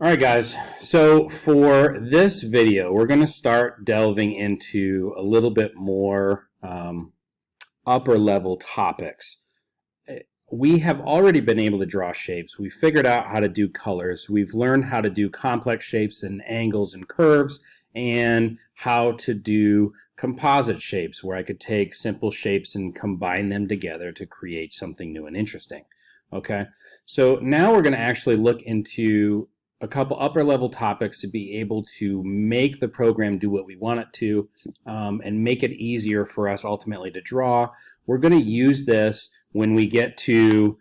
All right, guys. So for this video, we're going to start delving into a little bit more upper level topics. We have already been able to draw shapes. We figured out how to do colors. We've learned how to do complex shapes and angles and curves, and how to do composite shapes where I could take simple shapes and combine them together to create something new and interesting. Okay, so now we're going to actually look into a couple upper level topics to be able to make the program do what we want it to, and make it easier for us ultimately to draw. We're going to use this when we get to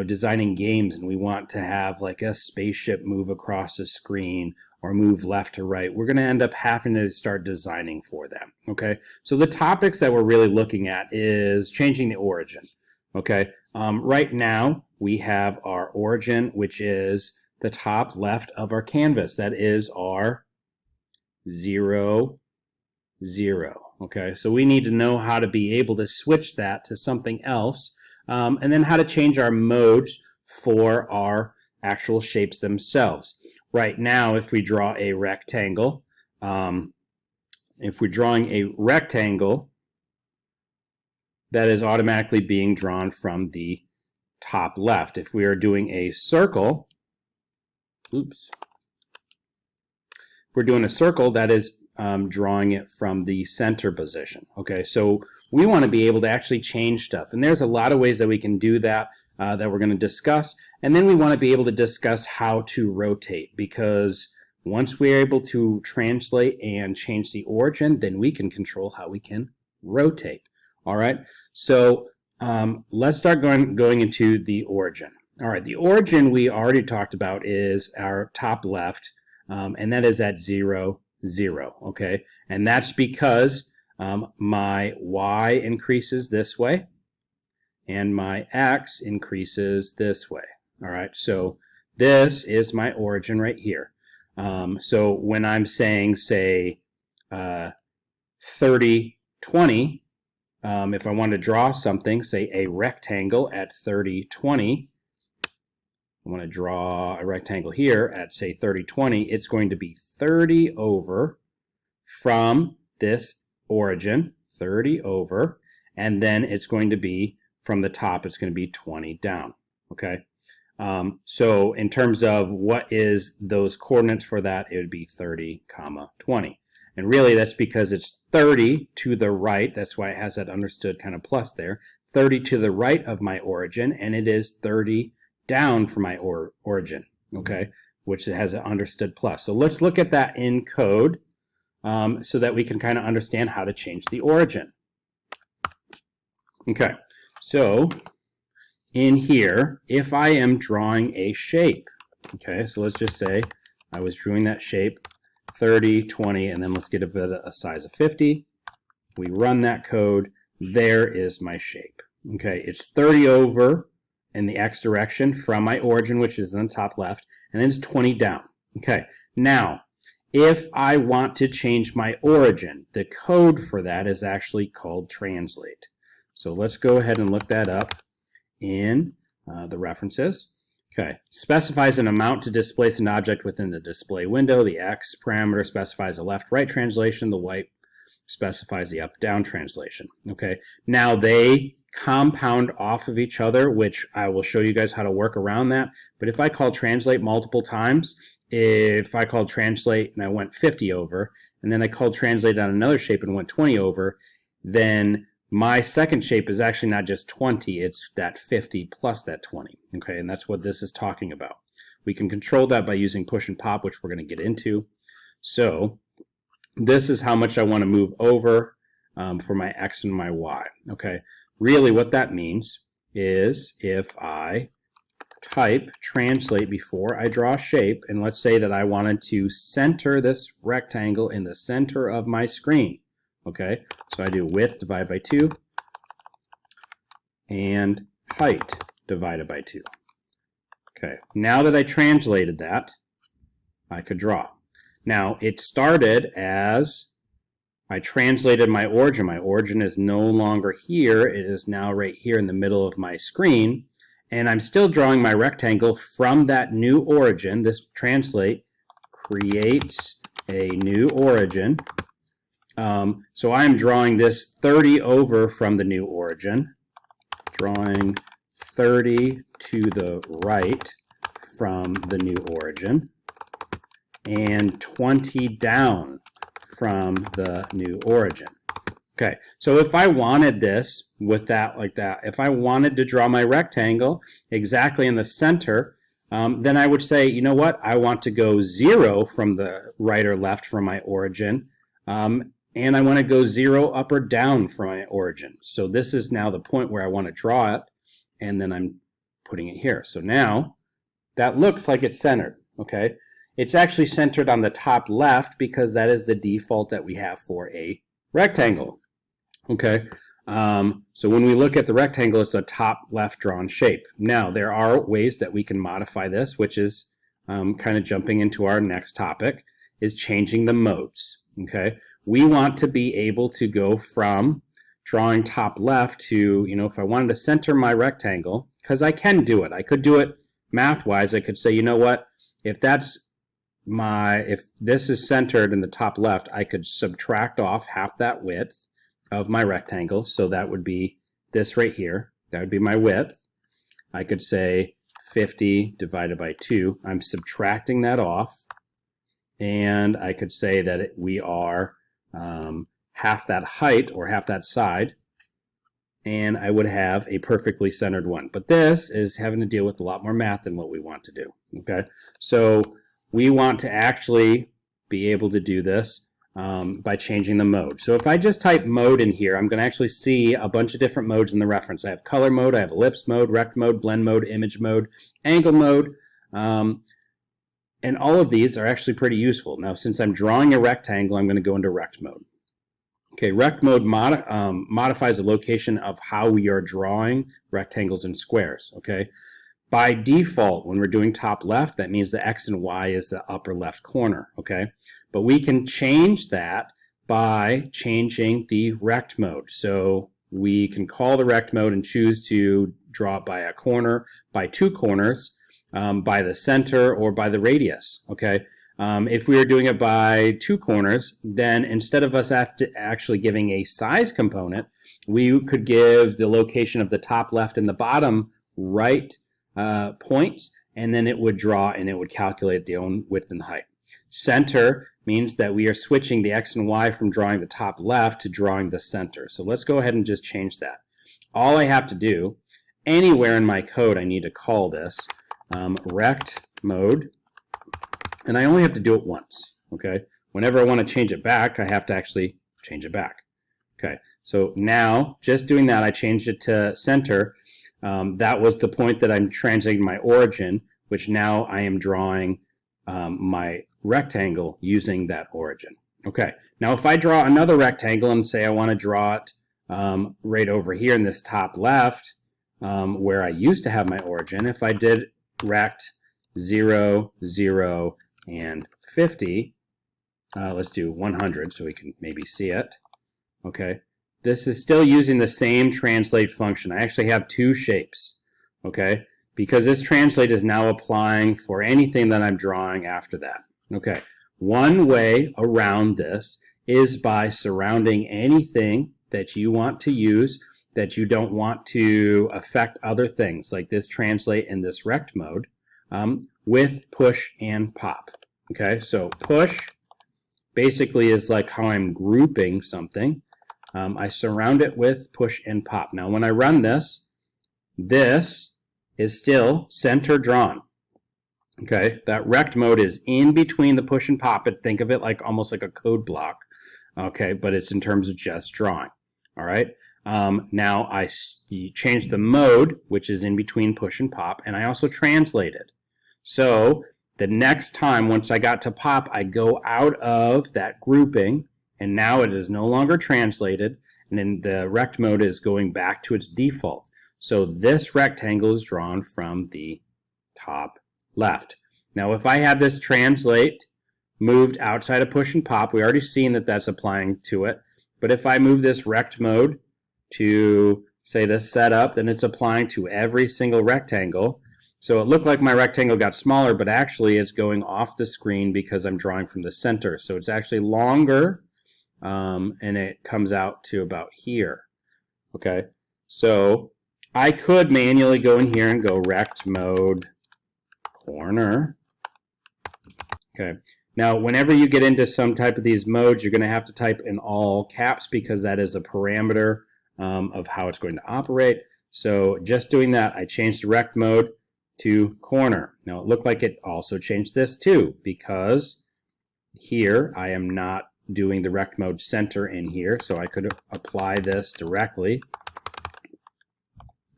designing games and we want to have like a spaceship move across the screen or move left to right. We're going to end up having to start designing for them. Okay, so the topics that we're really looking at is changing the origin. Okay, right now we have our origin, which is the top left of our canvas. That is our 0, 0. Okay, so we need to know how to be able to switch that to something else, and then how to change our modes for our actual shapes themselves. Right now, if we draw a rectangle, if we're drawing a rectangle, that is automatically being drawn from the top left. If we are doing a circle, if we're doing a circle, that is drawing it from the center position. Okay, so we want to be able to actually change stuff, and there's a lot of ways that we can do that that we're going to discuss. And then we want to be able to discuss how to rotate, because once we're able to translate and change the origin, then we can control how we can rotate. All right, so let's start going into the origin. All right, the origin we already talked about is our top left, and that is at 0, 0. Okay, and that's because my y increases this way and my x increases this way. All right, so this is my origin right here. So when I'm saying, say, 30, 20, if I want to draw something, say a rectangle at 30, 20, I want to draw a rectangle here at, say, 30, 20, it's going to be 30 over from this origin, 30 over, and then it's going to be from the top, it's going to be 20 down. Okay, so in terms of what is those coordinates for that, it would be 30, 20. And really that's because it's 30 to the right, that's why it has that understood kind of plus there, 30 to the right of my origin, and it is 30 down from my origin, okay, which has an understood plus. So let's look at that in code so that we can kind of understand how to change the origin. Okay, so in here, if I am drawing a shape, okay, so let's just say I was drawing that shape 30, 20, and then let's give it a size of 50. We run that code. There is my shape. Okay, it's 30 over in the x direction from my origin, which is in the top left, and then it's 20 down. Okay, now if I want to change my origin, the code for that is actually called translate. So let's go ahead and look that up in the references. Okay, specifies an amount to displace an object within the display window. The x parameter specifies a left-right translation. The y specifies the up-down translation. Okay, now they compound off of each other, which I will show you guys how to work around that. But if I call translate multiple times, if I called translate and I went 50 over, and then I called translate on another shape and went 20 over, then my second shape is actually not just 20, it's that 50 plus that 20. Okay, and that's what this is talking about. We can control that by using push and pop, which we're going to get into. So this is how much I want to move over for my x and my y. Okay, really what that means is if I type translate before I draw a shape, and let's say that I wanted to center this rectangle in the center of my screen. Okay, so I do width divided by 2 and height divided by 2. Okay, now that I translated that, I could draw. Now it started as I translated my origin. My origin is no longer here. It is now right here in the middle of my screen. and I'm still drawing my rectangle from that new origin. This translate creates a new origin. So I'm drawing this 30 over from the new origin, drawing 30 to the right from the new origin, and 20 down from the new origin. Okay, so if I wanted this with that like that, if I wanted to draw my rectangle exactly in the center, then I would say, you know what, I want to go 0 from the right or left from my origin, and I want to go 0 up or down from my origin. So this is now the point where I want to draw it, and then I'm putting it here. So now that looks like it's centered, okay? It's actually centered on the top left because that is the default that we have for a rectangle. Okay, so when we look at the rectangle, it's a top left drawn shape. Now, there are ways that we can modify this, which is kind of jumping into our next topic, is changing the modes. Okay, we want to be able to go from drawing top left to, you know, if I wanted to center my rectangle, because I can do it. I could do it math-wise. I could say, you know what, if this is centered in the top left, I could subtract off half that width of my rectangle, so that would be this right here. That would be my width. I could say 50 divided by 2. I'm subtracting that off, and I could say that we are half that height or half that side, and I would have a perfectly centered one. But this is having to deal with a lot more math than what we want to do. Okay, so we want to actually be able to do this by changing the mode. So if I just type mode in here, I'm going to actually see a bunch of different modes in the reference. I have color mode, I have ellipse mode, rect mode, blend mode, image mode, angle mode, and all of these are actually pretty useful. Now, since I'm drawing a rectangle, I'm going to go into rect mode. Okay, rect mode modifies the location of how we are drawing rectangles and squares. Okay, by default, when we're doing top left, that means the X and Y is the upper left corner. Okay, but we can change that by changing the rect mode. So we can call the rect mode and choose to draw it by a corner, by 2 corners, by the center, or by the radius. Okay. If we are doing it by 2 corners, then instead of us actually giving a size component, we could give the location of the top left and the bottom right points, and then it would draw and it would calculate the own width and height. Center means that we are switching the X and Y from drawing the top left to drawing the center. So let's go ahead and just change that. All I have to do, anywhere in my code, I need to call this rect mode, and I only have to do it once. Okay, whenever I want to change it back, I have to actually change it back. Okay, so now just doing that, I changed it to center. That was the point that I'm translating my origin, which now I am drawing my rectangle using that origin. Okay, now if I draw another rectangle and say I want to draw it right over here in this top left, where I used to have my origin, if I did rect 0, 0, and 50, let's do 100 so we can maybe see it. Okay, this is still using the same translate function. I actually have 2 shapes, okay, because this translate is now applying for anything that I'm drawing after that. Okay, one way around this is by surrounding anything that you want to use that you don't want to affect other things, like this translate and this rect mode, with push and pop. Okay, so push basically is like how I'm grouping something. I surround it with push and pop. Now when I run this, this is still center drawn. Okay, that rect mode is in between the push and pop, and think of it like almost like a code block. Okay, but it's in terms of just drawing. All right, now I change the mode, which is in between push and pop, and I also translate it. So the next time, once I got to pop, I go out of that grouping, and now it is no longer translated, and then the rect mode is going back to its default. So this rectangle is drawn from the top left. Now if I have this translate moved outside of push and pop, we already seen that that's applying to it, but if I move this rect mode to say this setup, then it's applying to every single rectangle. So it looked like my rectangle got smaller, but actually it's going off the screen because I'm drawing from the center. So it's actually longer, and it comes out to about here. Okay, so I could manually go in here and go rect mode corner. Okay, now whenever you get into some type of these modes, you're going to have to type in all caps because that is a parameter of how it's going to operate. So just doing that, I changed the rect mode to corner. Now it looked like it also changed this too, because here I am not doing the rect mode center in here, so I could apply this directly.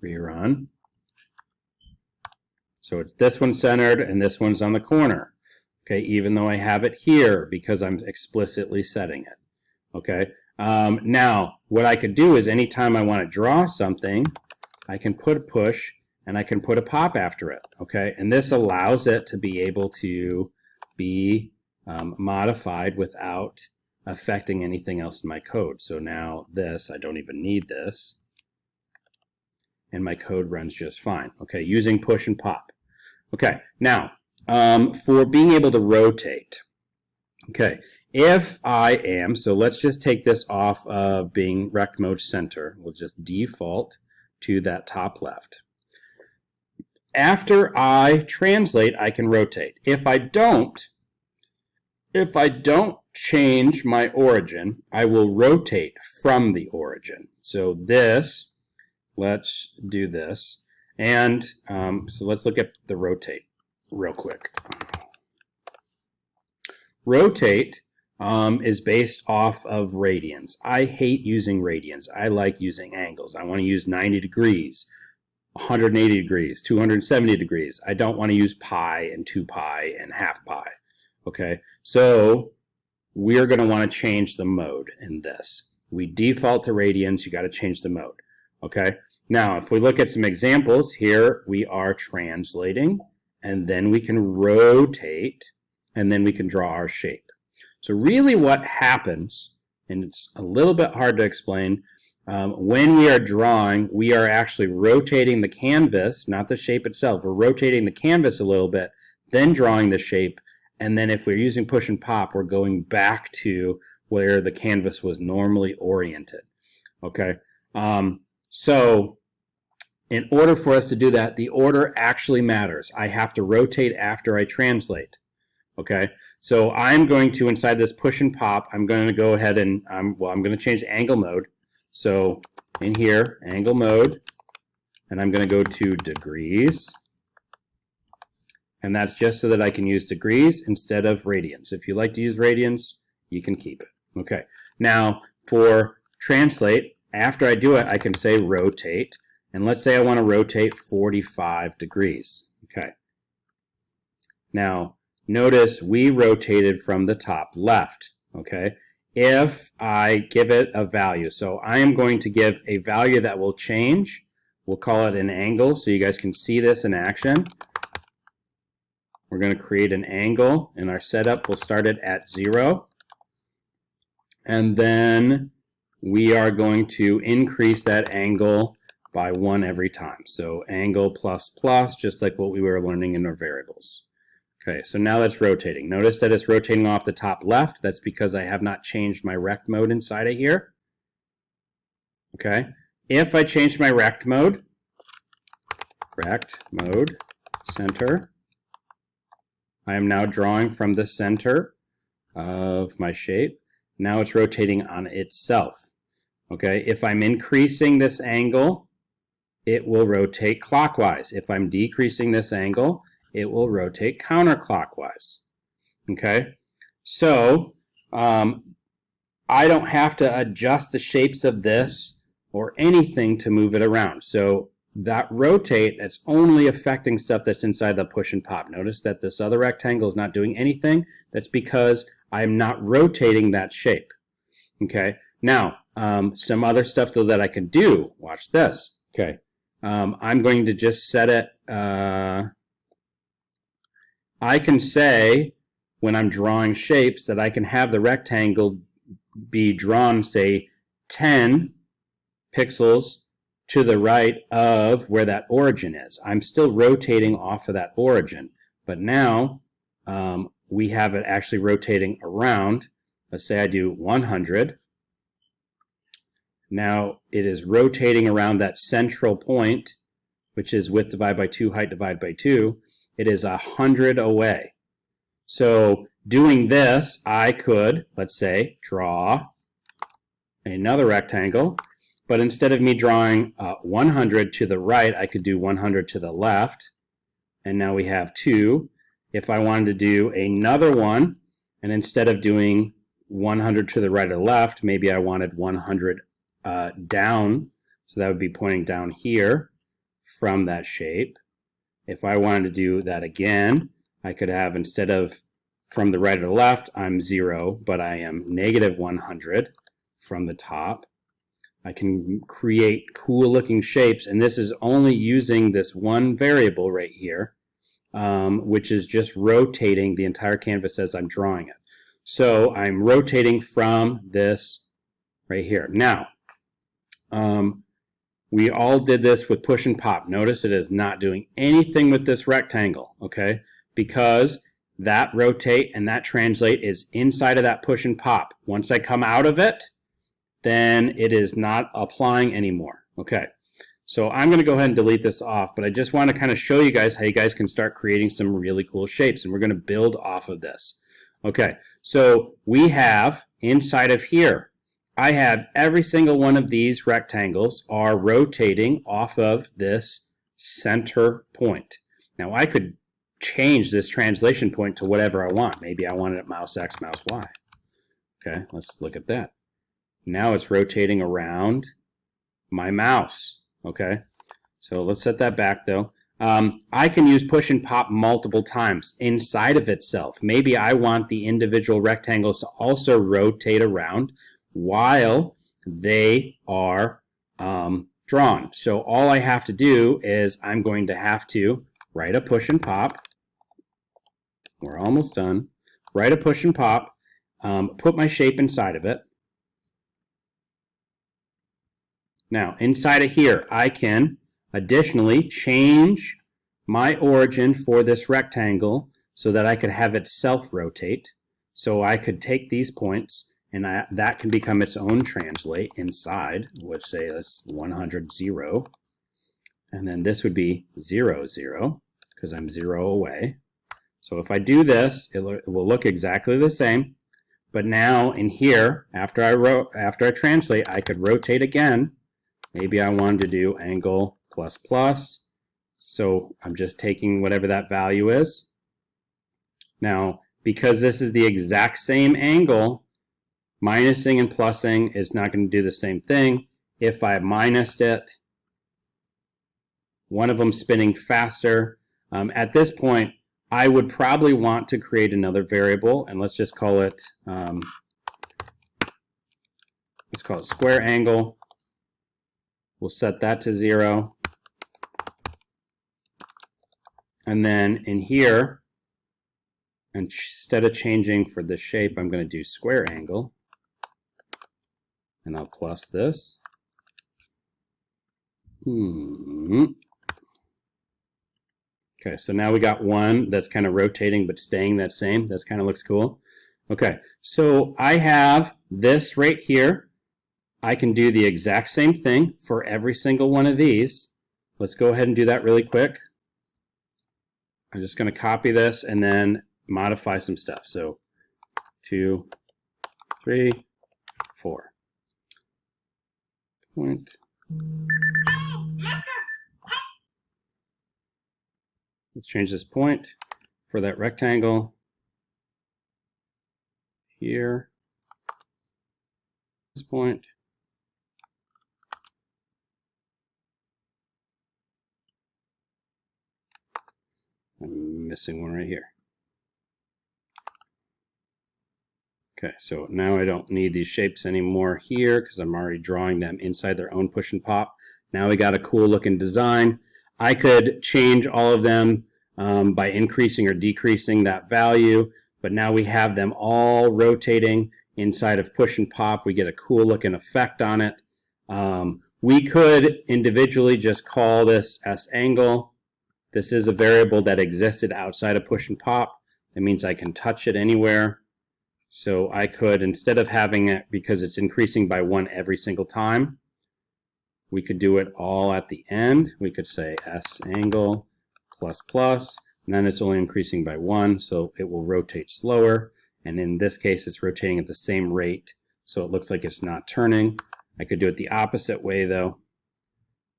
Rerun. So it's this one's centered and this one's on the corner. Okay, even though I have it here because I'm explicitly setting it. Okay, now what I could do is anytime I want to draw something, I can put a push and I can put a pop after it. Okay, and this allows it to be able to be modified without affecting anything else in my code. So now this, I don't even need this, and my code runs just fine. Okay, using push and pop. Okay, now for being able to rotate. Okay, if I am, so let's just take this off of being rect mode center. We'll just default to that top left. After I translate, I can rotate. If I don't change my origin, I will rotate from the origin. So this, let's do this. And so let's look at the rotate real quick. Rotate is based off of radians. I hate using radians. I like using angles. I want to use 90 degrees, 180 degrees, 270 degrees. I don't want to use pi and 2 pi and half pi. Okay, so we're going to want to change the mode in this. We default to radians. You got to change the mode. Okay, now if we look at some examples here, we are translating, and then we can rotate, and then we can draw our shape. So really what happens, and it's a little bit hard to explain, when we are drawing, we are actually rotating the canvas, not the shape itself. We're rotating the canvas a little bit, then drawing the shape, and then if we're using push and pop, we're going back to where the canvas was normally oriented. Okay, so in order for us to do that, the order actually matters. I have to rotate after I translate. Okay, so I'm going to, inside this push and pop, I'm going to go ahead and, I'm going to change angle mode. So in here, angle mode, and I'm going to go to degrees. And that's just so that I can use degrees instead of radians. If you like to use radians, you can keep it. Okay, now for translate, after I do it, I can say rotate. And let's say I want to rotate 45 degrees. Okay. Now, notice we rotated from the top left. Okay. If I give it a value, so I am going to give a value that will change. We'll call it an angle so you guys can see this in action. We're going to create an angle in our setup. We'll start it at 0. And then we are going to increase that angle by 1 every time. So angle plus plus, just like what we were learning in our variables. Okay, so now that's rotating. Notice that it's rotating off the top left. That's because I have not changed my rect mode inside of here. Okay, if I change my rect mode center, I am now drawing from the center of my shape. Now it's rotating on itself. Okay, if I'm increasing this angle, it will rotate clockwise. If I'm decreasing this angle, it will rotate counterclockwise. Okay, so I don't have to adjust the shapes of this or anything to move it around. So that rotate, that's only affecting stuff that's inside the push and pop. Notice that this other rectangle is not doing anything. That's because I'm not rotating that shape. Okay, now some other stuff though that I can do. Watch this. Okay, I'm going to just set it. I can say when I'm drawing shapes that I can have the rectangle be drawn, say, 10 pixels to the right of where that origin is. I'm still rotating off of that origin, but now we have it actually rotating around. Let's say I do 100. Now it is rotating around that central point, which is width divided by 2, height divided by 2. It is 100 away. So doing this, I could, let's say, draw another rectangle, but instead of me drawing 100 to the right, I could do 100 to the left, and now we have 2. If I wanted to do another one, and instead of doing 100 to the right or left, maybe I wanted 100 down, so that would be pointing down here from that shape. If I wanted to do that again, I could have, instead of from the right or the left, I'm 0, but I am negative 100 from the top. I can create cool looking shapes, and this is only using this one variable right here, which is just rotating the entire canvas as I'm drawing it. So I'm rotating from this right here. Now, we all did this with push and pop. Notice it is not doing anything with this rectangle, okay? Because that rotate and that translate is inside of that push and pop. Once I come out of it, then it is not applying anymore. Okay, so I'm going to go ahead and delete this off, but I just want to kind of show you guys how you guys can start creating some really cool shapes, and we're going to build off of this. Okay, so we have inside of here, I have every single one of these rectangles are rotating off of this center point. Now I could change this translation point to whatever I want. Maybe I want it at mouse X, mouse Y. Okay, let's look at that. Now it's rotating around my mouse. Okay, so let's set that back though. I can use push and pop multiple times inside of itself. Maybe I want the individual rectangles to also rotate around while they are drawn. So all I have to do is I'm going to have to write a push and pop. We're almost done. Write a push and pop, put my shape inside of it. Now inside of here I can additionally change my origin for this rectangle so that I could have it self-rotate. So I could take these points and that can become its own translate inside. Let's say that's 100, 0. And then this would be 0, 0, because I'm 0 away. So if I do this, it will look exactly the same. But now in here, after I translate, I could rotate again. Maybe I wanted to do angle plus plus. So I'm just taking whatever that value is. Now, because this is the exact same angle, minusing and plussing is not going to do the same thing. If I minused it, one of them spinning faster. At this point, I would probably want to create another variable, and let's just call it, square angle. We'll set that to 0. And then in here, instead of changing for the shape, I'm going to do square angle. And I'll plus this. Okay, so now we got one that's kind of rotating but staying that same. That kind of looks cool. Okay, so I have this right here. I can do the exact same thing for every single one of these. Let's go ahead and do that really quick. I'm just going to copy this and then modify some stuff. So 2, 3, 4. Point. Let's change this point for that rectangle here. This point. I'm missing one right here. Okay, so now I don't need these shapes anymore here because I'm already drawing them inside their own push and pop. Now we got a cool looking design. I could change all of them by increasing or decreasing that value, but now we have them all rotating inside of push and pop. We get a cool looking effect on it. We could individually just call this S angle. This is a variable that existed outside of push and pop. That means I can touch it anywhere. So I could, instead of having it, because it's increasing by 1 every single time, we could do it all at the end. We could say S angle plus plus, and then it's only increasing by 1, so it will rotate slower. And in this case, it's rotating at the same rate, so it looks like it's not turning. I could do it the opposite way, though,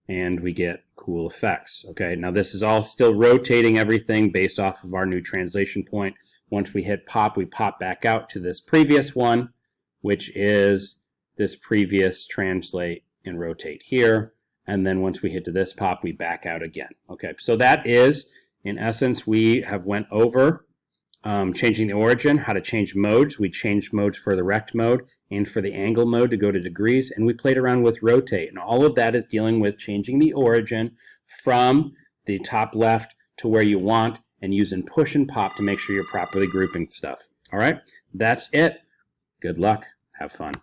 and we get cool effects. Okay, now this is all still rotating everything based off of our new translation point. Once we hit pop, we pop back out to this previous one, which is this previous translate and rotate here. And then once we hit to this pop, we back out again. Okay, so that is, in essence, we have went over changing the origin, how to change modes. We changed modes for the rect mode and for the angle mode to go to degrees, and we played around with rotate. And all of that is dealing with changing the origin from the top left to where you want, and using push and pop to make sure you're properly grouping stuff. All right, that's it. Good luck. Have fun.